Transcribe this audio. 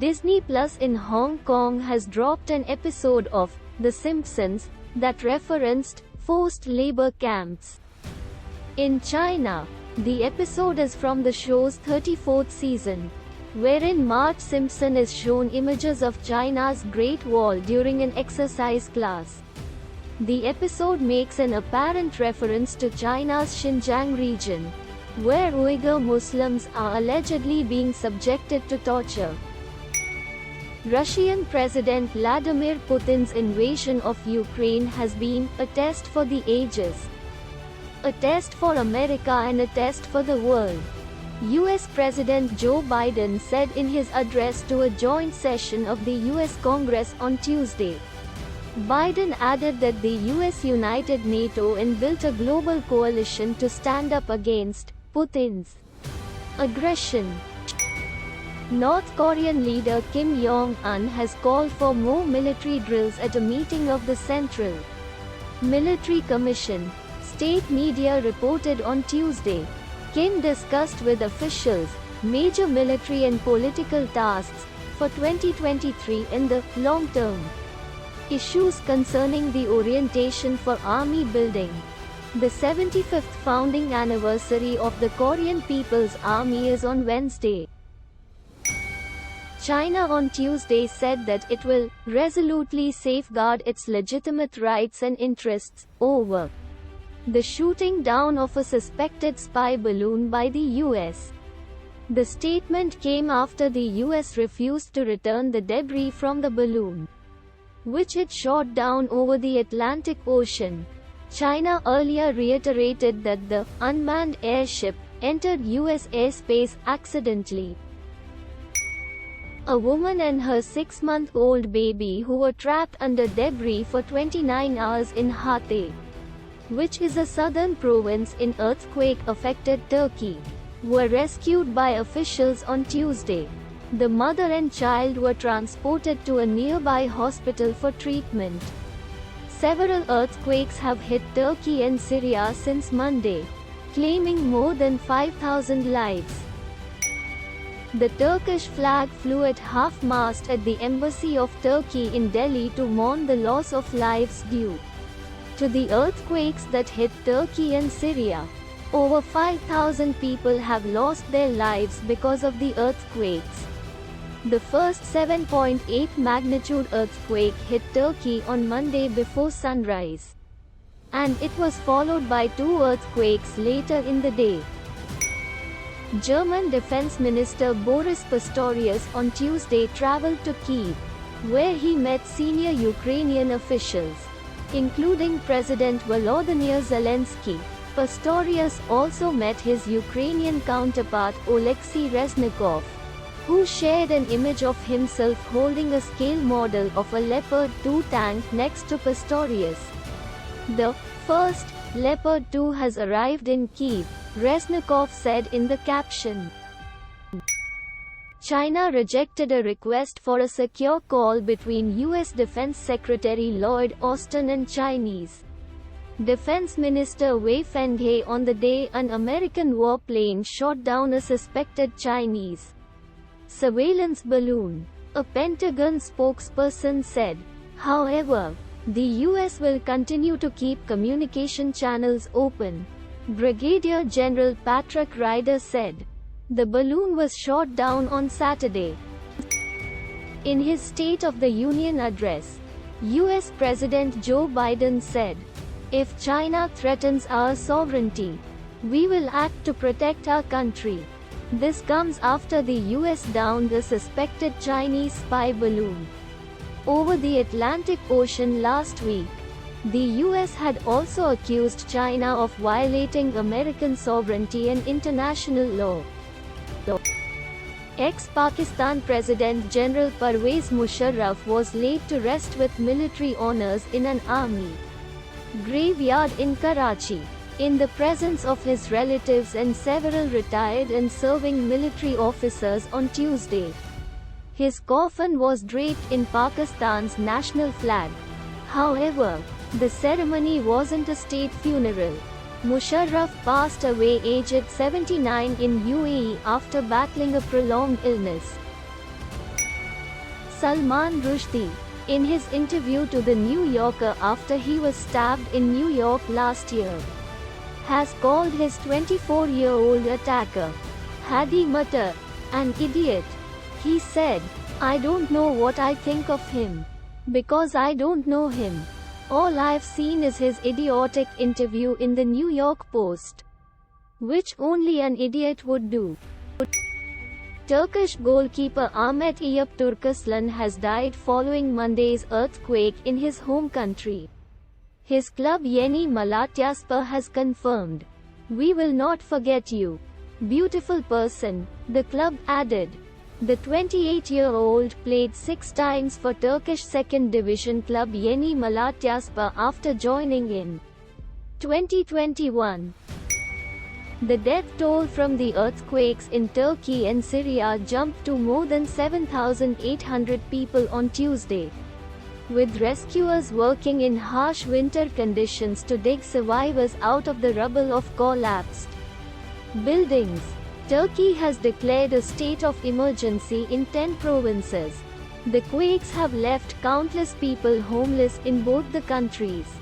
Disney Plus in Hong Kong has dropped an episode of The Simpsons that referenced forced labor camps. In China, the episode is from the show's 34th season, wherein Marge Simpson is shown images of China's Great Wall during an exercise class. The episode makes an apparent reference to China's Xinjiang region, where Uyghur Muslims are allegedly being subjected to torture. Russian President Vladimir Putin's invasion of Ukraine has been a test for the ages. A test for America and a test for the world, US President Joe Biden said in his address to a joint session of the US Congress on Tuesday. Biden added that the US united NATO and built a global coalition to stand up against Putin's aggression. North Korean leader Kim Jong-un has called for more military drills at a meeting of the Central Military Commission, state media reported on Tuesday. Kim discussed with officials major military and political tasks for 2023 in the long term. Issues concerning the orientation for army building. The 75th founding anniversary of the Korean People's Army is on Wednesday. China on Tuesday said that it will resolutely safeguard its legitimate rights and interests over the shooting down of a suspected spy balloon by the US. The statement came after the US refused to return the debris from the balloon, which it shot down over the Atlantic Ocean. China earlier reiterated that the unmanned airship entered US airspace accidentally. A woman and her 6-month-old baby who were trapped under debris for 29 hours in Hatay, which is a southern province in earthquake-affected Turkey, were rescued by officials on Tuesday. The mother and child were transported to a nearby hospital for treatment. Several earthquakes have hit Turkey and Syria since Monday, claiming more than 5,000 lives. The Turkish flag flew at half-mast at the Embassy of Turkey in Delhi to mourn the loss of lives due to the earthquakes that hit Turkey and Syria. Over 5,000 people have lost their lives because of the earthquakes. The first 7.8 magnitude earthquake hit Turkey on Monday before sunrise, and it was followed by 2 earthquakes later in the day. German Defense Minister Boris Pistorius on Tuesday traveled to Kyiv, where he met senior Ukrainian officials, including President Volodymyr Zelensky. Pistorius also met his Ukrainian counterpart Oleksiy Reznikov, who shared an image of himself holding a scale model of a Leopard 2 tank next to Pistorius. The first Leopard 2 has arrived in Kyiv, Reznikov said in the caption. China rejected a request for a secure call between U.S. Defense Secretary Lloyd Austin and Chinese Defense Minister Wei Fenghe on the day an American warplane shot down a suspected Chinese surveillance balloon, a Pentagon spokesperson said. However, the U.S. will continue to keep communication channels open, Brigadier General Patrick Ryder said. The balloon was shot down on Saturday. In his State of the Union address, U.S. President Joe Biden said, "If China threatens our sovereignty, we will act to protect our country." This comes after the U.S. downed a suspected Chinese spy balloon over the Atlantic Ocean last week. The U.S. had also accused China of violating American sovereignty and international law. Ex-Pakistan President General Pervez Musharraf was laid to rest with military honors in an army graveyard in Karachi, in the presence of his relatives and several retired and serving military officers on Tuesday. His coffin was draped in Pakistan's national flag. However, the ceremony wasn't a state funeral. Musharraf passed away aged 79 in UAE after battling a prolonged illness. Salman Rushdie, in his interview to The New Yorker after he was stabbed in New York last year, has called his 24-year-old attacker, Hadi Matar, an idiot. He said, "I don't know what I think of him. Because I don't know him. All I've seen is his idiotic interview in the New York Post. Which only an idiot would do." Turkish goalkeeper Ahmet Eyüp Turkaslan has died following Monday's earthquake in his home country. His club Yeni Malatyaspor has confirmed, "We will not forget you. Beautiful person," the club added. The 28-year-old played 6 times for Turkish second division club Yeni Malatyaspor after joining in 2021. The death toll from the earthquakes in Turkey and Syria jumped to more than 7,800 people on Tuesday, with rescuers working in harsh winter conditions to dig survivors out of the rubble of collapsed buildings. Turkey has declared a state of emergency in 10 provinces. The quakes have left countless people homeless in both the countries.